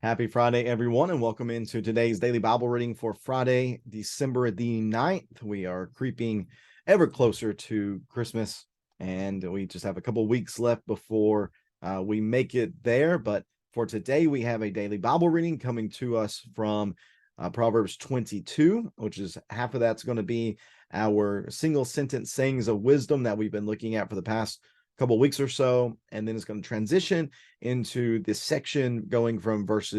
Happy Friday, everyone, and welcome into today's daily Bible reading for Friday, December the 9th. We are creeping ever closer to Christmas, and we just have a couple weeks left before we make it there. But for today, we have a daily Bible reading coming to us from Proverbs 22, which is half of that's going to be our single sentence sayings of wisdom that we've been looking at for the past couple weeks or so, and then it's going to transition into this section going from verse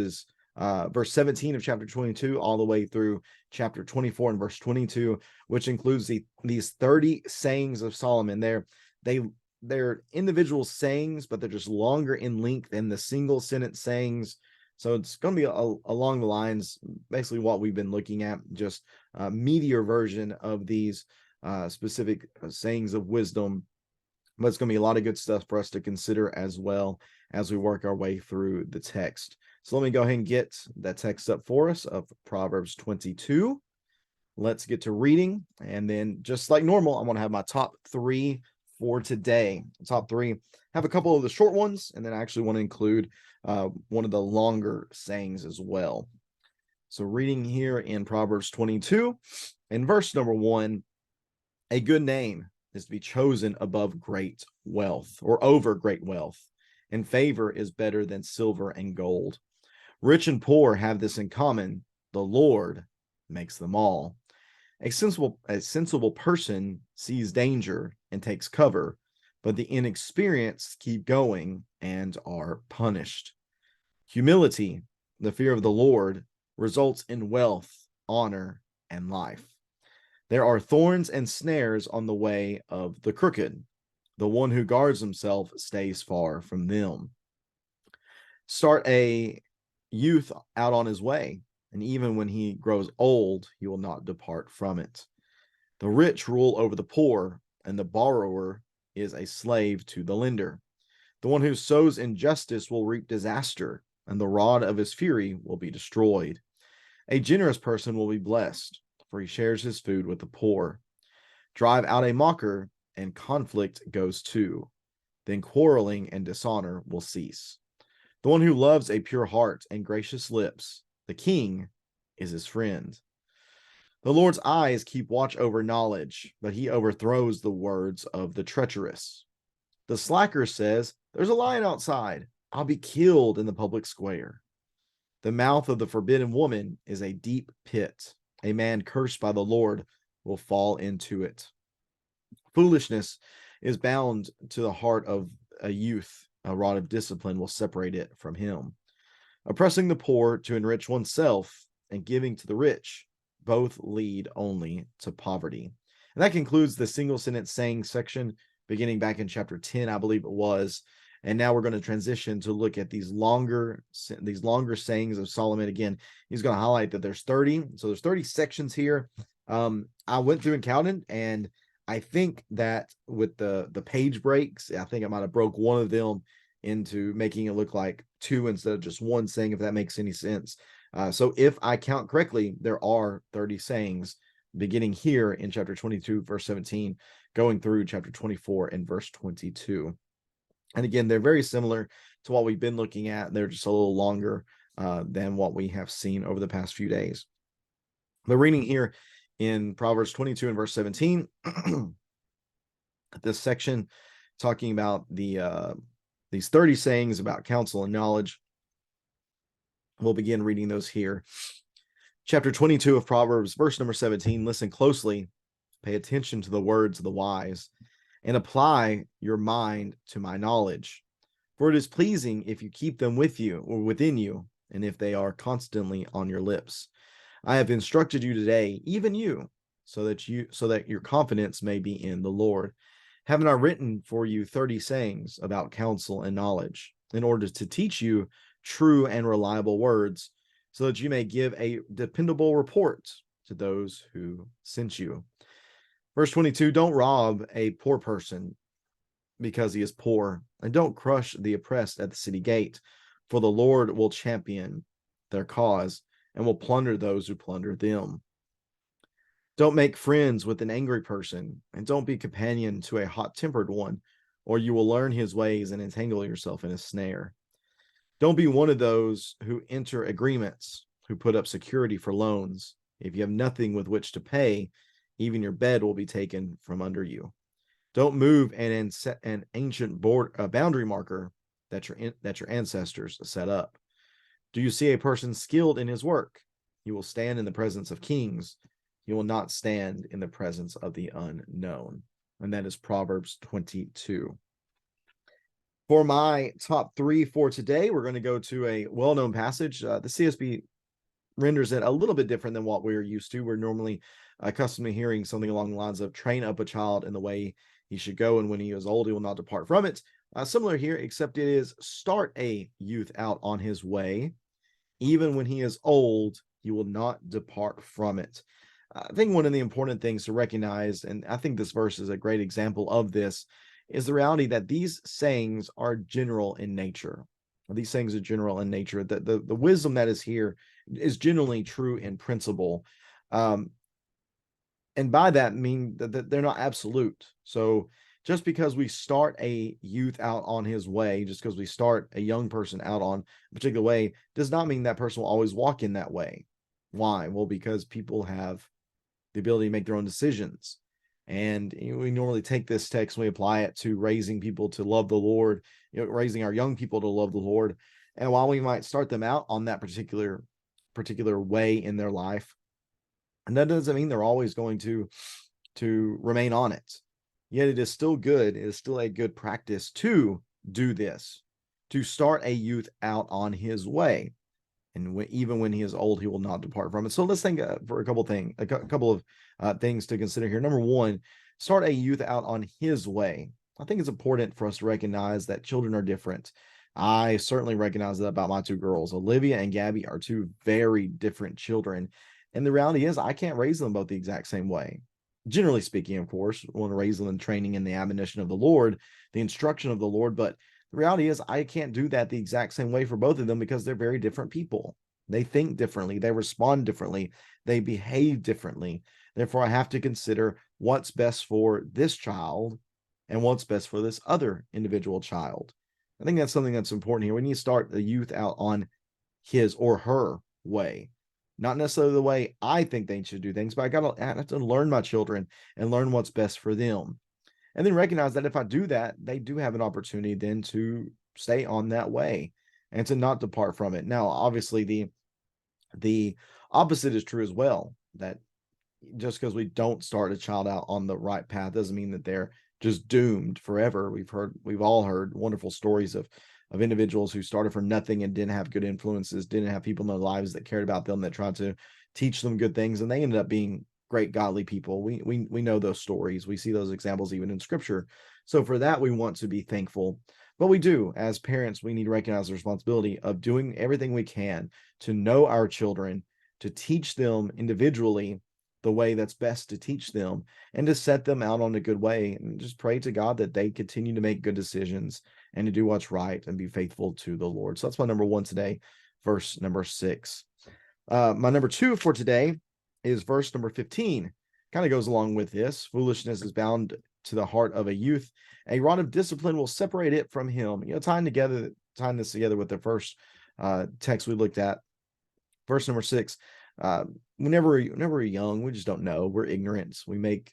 17 of chapter 22 all the way through chapter 24 and verse 22, which includes these 30 sayings of Solomon. They're individual sayings, but they're just longer in length than the single sentence sayings. So it's going to be along the lines, basically what we've been looking at, just a meatier version of these specific sayings of wisdom. But it's going to be a lot of good stuff for us to consider as well as we work our way through the text. So let me go ahead and get that text up for us of Proverbs 22. Let's get to reading. And then just like normal, I'm going to have my top three for today. Top three. Have a couple of the short ones, and then I actually want to include one of the longer sayings as well. So reading here in Proverbs 22, in verse number 1, a good name is to be chosen above great wealth, or over great wealth, and favor is better than silver and gold. Rich and poor have this in common: the Lord makes them all. A sensible person sees danger and takes cover, but the inexperienced keep going and are punished. Humility, the fear of the Lord, results in wealth, honor, and life. There are thorns and snares on the way of the crooked. The one who guards himself stays far from them. Start a youth out on his way, and even when he grows old, he will not depart from it. The rich rule over the poor, and the borrower is a slave to the lender. The one who sows injustice will reap disaster, and the rod of his fury will be destroyed. A generous person will be blessed, for he shares his food with the poor. Drive out a mocker, and conflict goes too. Then quarreling and dishonor will cease. The one who loves a pure heart and gracious lips, the king is his friend. The Lord's eyes keep watch over knowledge, but he overthrows the words of the treacherous. The slacker says, "There's a lion outside. I'll be killed in the public square." The mouth of the forbidden woman is a deep pit. A man cursed by the Lord will fall into it. Foolishness is bound to the heart of a youth. A rod of discipline will separate it from him. Oppressing the poor to enrich oneself and giving to the rich both lead only to poverty. And that concludes the single sentence saying section beginning back in chapter 10, I believe it was. And now we're going to transition to look at these longer sayings of Solomon. Again, he's going to highlight that there's 30. So there's 30 sections here. I went through and counted, and I think that with the page breaks, I think I might have broke one of them into making it look like two instead of just one saying, if that makes any sense. So if I count correctly, there are 30 sayings beginning here in chapter 22, verse 17, going through chapter 24 and verse 22. And again, they're very similar to what we've been looking at. They're just a little longer than what we have seen over the past few days. The reading here in Proverbs 22 and verse 17, this section talking about these 30 sayings about counsel and knowledge. We'll begin reading those here. Chapter 22 of Proverbs, verse number 17, listen closely, pay attention to the words of the wise, and apply your mind to my knowledge. For it is pleasing if you keep them with you or within you, and if they are constantly on your lips. I have instructed you today, even you, so that your confidence may be in the Lord. Haven't I written for you 30 sayings about counsel and knowledge, in order to teach you true and reliable words, so that you may give a dependable report to those who sent you? Verse 22, don't rob a poor person because he is poor, and don't crush the oppressed at the city gate, for the Lord will champion their cause and will plunder those who plunder them. Don't make friends with an angry person, and don't be companion to a hot-tempered one, or you will learn his ways and entangle yourself in a snare. Don't be one of those who enter agreements, who put up security for loans. If you have nothing with which to pay, even your bed will be taken from under you. Don't move an ancient boundary marker that your ancestors set up. Do you see a person skilled in his work? He will stand in the presence of kings. He will not stand in the presence of the unknown. And that is Proverbs 22. For my top three for today, we're going to go to a well-known passage. The CSB renders it a little bit different than what we're used to. We're normally accustomed to hearing something along the lines of train up a child in the way he should go, and when he is old, he will not depart from it. Similar here, except it is start a youth out on his way. Even when he is old, he will not depart from it. I think one of the important things to recognize, and I think this verse is a great example of this, is the reality that these sayings are general in nature. These sayings are general in nature. The wisdom that is here is generally true in principle. And by that mean that they're not absolute. So just because we start a youth out on his way, just because we start a young person out on a particular way, does not mean that person will always walk in that way. Why? Well, because people have the ability to make their own decisions. And we normally take this text and we apply it to raising people to love the Lord, raising our young people to love the Lord. And while we might start them out on that particular way in their life, and that doesn't mean they're always going to remain on it. Yet it is still good. It is still a good practice to do this, to start a youth out on his way. And even when he is old, he will not depart from it. So let's think for a couple of things to consider here. Number one, start a youth out on his way. I think it's important for us to recognize that children are different. I certainly recognize that about my two girls. Olivia and Gabby are two very different children. And the reality is, I can't raise them both the exact same way. Generally speaking, of course, I want to raise them in training in the admonition of the Lord, the instruction of the Lord. But the reality is, I can't do that the exact same way for both of them because they're very different people. They think differently, they respond differently, they behave differently. Therefore, I have to consider what's best for this child and what's best for this other individual child. I think that's something that's important here. We need to start the youth out on his or her way, not necessarily the way I think they should do things, but I have to learn my children and learn what's best for them. And then recognize that if I do that, they do have an opportunity then to stay on that way and to not depart from it. Now, obviously, the opposite is true as well, that just because we don't start a child out on the right path doesn't mean that they're just doomed forever. We've all heard wonderful stories of individuals who started from nothing and didn't have good influences, didn't have people in their lives that cared about them, that tried to teach them good things, and they ended up being great godly people. We know those stories. We see those examples even in scripture. So for that, we want to be thankful. But we do, as parents, we need to recognize the responsibility of doing everything we can to know our children, to teach them individually the way that's best to teach them, and to set them out on a good way, and just pray to God that they continue to make good decisions and to do what's right and be faithful to the Lord. So that's my number one today, verse number 6. My number two for today is verse number 15. Kind of goes along with this. Foolishness is bound to the heart of a youth. A rod of discipline will separate it from him. Tying this together with the first text we looked at, verse number 6. Whenever we're young, we just don't know. We're ignorant. We make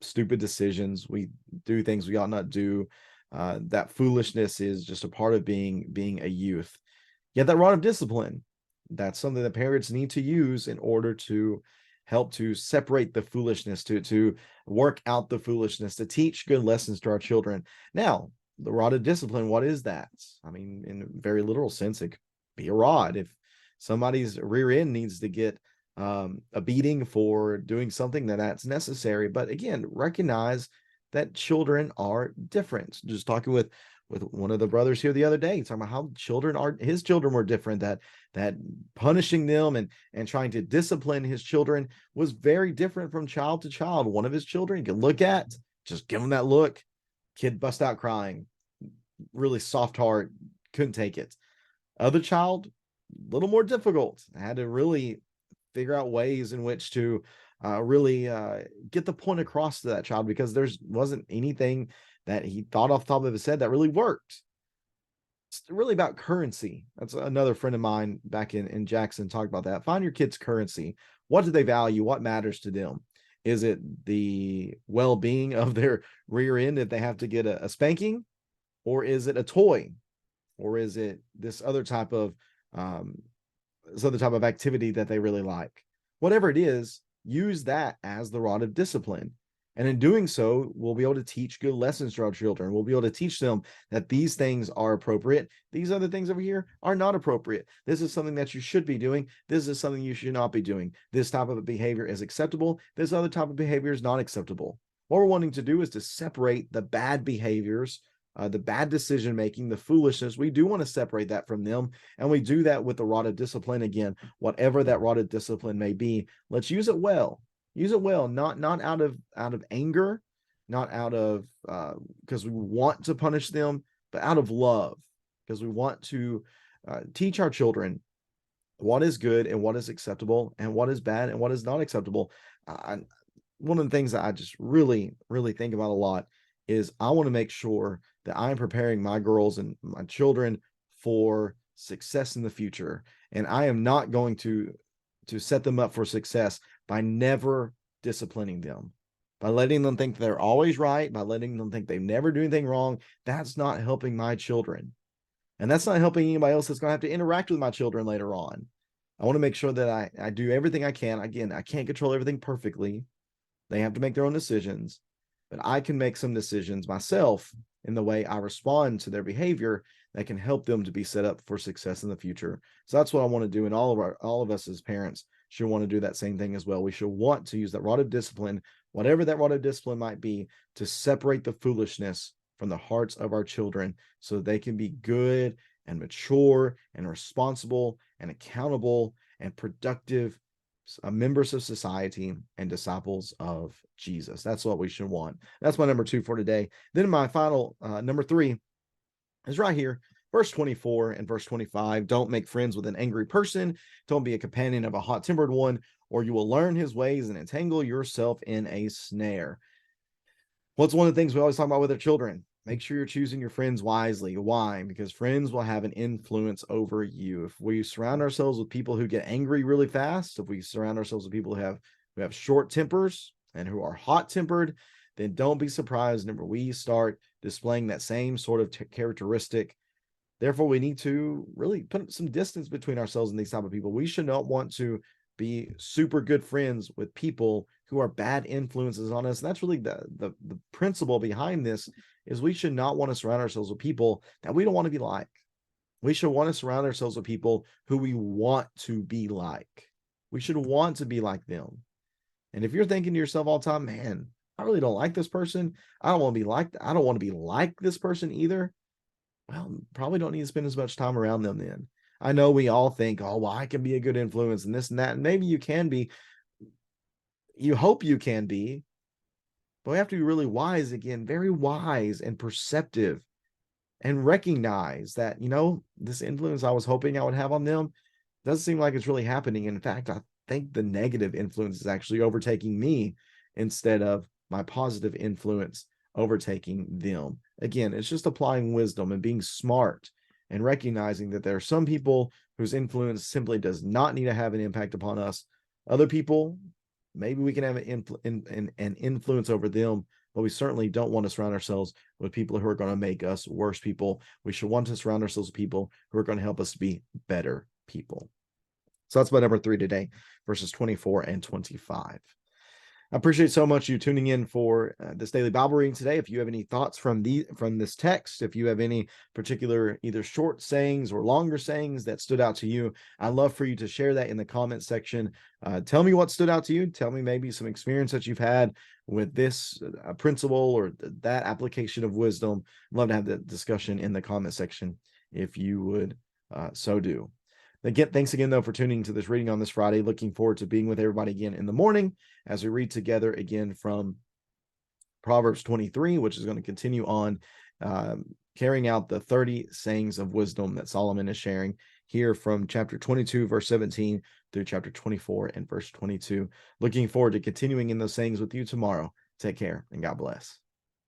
stupid decisions. We do things we ought not do. That foolishness is just a part of being a youth. Yet that rod of discipline, that's something that parents need to use in order to help to separate the foolishness, to work out the foolishness, to teach good lessons to our children. Now, the rod of discipline, what is that? I mean, in a very literal sense, it could be a rod. If somebody's rear end needs to get a beating for doing something, that's necessary. But again, recognize that children are different. Just talking with one of the brothers here the other day, talking about how his children were different, that punishing them and trying to discipline his children was very different from child to child. One of his children you can look at, just give him that look, kid bust out crying, really soft heart, couldn't take it. Other child, a little more difficult. I had to really figure out ways in which to really get the point across to that child, because there wasn't anything that he thought off the top of his head that really worked. It's really about currency. That's another friend of mine back in Jackson talked about that. Find your kids' currency. What do they value? What matters to them? Is it the well-being of their rear end if they have to get a spanking, or is it a toy, or is it um, this other type of activity that they really like? Whatever it is, use that as the rod of discipline. And in doing so, we'll be able to teach good lessons to our children. We'll be able to teach them that these things are appropriate. These other things over here are not appropriate. This is something that you should be doing. This is something you should not be doing. This type of behavior is acceptable. This other type of behavior is not acceptable. What we're wanting to do is to separate the bad behaviors, the bad decision making, the foolishness. We do want to separate that from them. And we do that with the rod of discipline. Again, whatever that rod of discipline may be, let's use it well. Use it well, not out of anger, not out of because we want to punish them, but out of love, because we want to teach our children what is good and what is acceptable, and what is bad and what is not acceptable. One of the things that I just really think about a lot is I want to make sure that I'm preparing my girls and my children for success in the future, and I am not going to set them up for success by never disciplining them, by letting them think they're always right, by letting them think they never do anything wrong. That's not helping my children. And that's not helping anybody else that's going to have to interact with my children later on. I want to make sure that I do everything I can. Again, I can't control everything perfectly. They have to make their own decisions, but I can make some decisions myself in the way I respond to their behavior that can help them to be set up for success in the future. So that's what I want to do. And all of us as parents should want to do that same thing as well. We should want to use that rod of discipline, whatever that rod of discipline might be, to separate the foolishness from the hearts of our children so they can be good and mature and responsible and accountable and productive members of society and disciples of Jesus. That's what we should want. That's my number 2 for today. Then my final number 3 is right here. Verse 24 and verse 25. Don't make friends with an angry person. Don't be a companion of a hot-tempered one, or you will learn his ways and entangle yourself in a snare. What's one of the things we always talk about with our children? Make sure you're choosing your friends wisely. Why? Because friends will have an influence over you. If we surround ourselves with people who get angry really fast, if we surround ourselves with people who have short tempers and who are hot-tempered, then don't be surprised whenever we start displaying that same sort of characteristic. Therefore, we need to really put some distance between ourselves and these type of people. We should not want to be super good friends with people who are bad influences on us. And that's really the principle behind this, is we should not want to surround ourselves with people that we don't want to be like. We should want to surround ourselves with people who we want to be like. We should want to be like them. And if you're thinking to yourself all the time, man, I really don't like this person, I don't want to be like this person either, well, probably don't need to spend as much time around them then. I know we all think, oh, well, I can be a good influence and this and that. And maybe you can be. You hope you can be. But we have to be really wise, again, very wise and perceptive, and recognize that, this influence I was hoping I would have on them doesn't seem like it's really happening. In fact, I think the negative influence is actually overtaking me instead of my positive influence overtaking them. Again, it's just applying wisdom and being smart and recognizing that there are some people whose influence simply does not need to have an impact upon us. Other people, maybe we can have an influence over them, but we certainly don't want to surround ourselves with people who are going to make us worse people. We should want to surround ourselves with people who are going to help us be better people. So that's my number 3 today, verses 24 and 25. I appreciate so much you tuning in for this daily Bible reading today. If you have any thoughts from this text, if you have any particular either short sayings or longer sayings that stood out to you, I'd love for you to share that in the comment section. Tell me what stood out to you. Tell me maybe some experience that you've had with this principle or that application of wisdom. I'd love to have that discussion in the comment section if you would so do. Again, thanks again, though, for tuning to this reading on this Friday. Looking forward to being with everybody again in the morning as we read together again from Proverbs 23, which is going to continue on carrying out the 30 sayings of wisdom that Solomon is sharing here from chapter 22, verse 17 through chapter 24 and verse 22. Looking forward to continuing in those sayings with you tomorrow. Take care and God bless.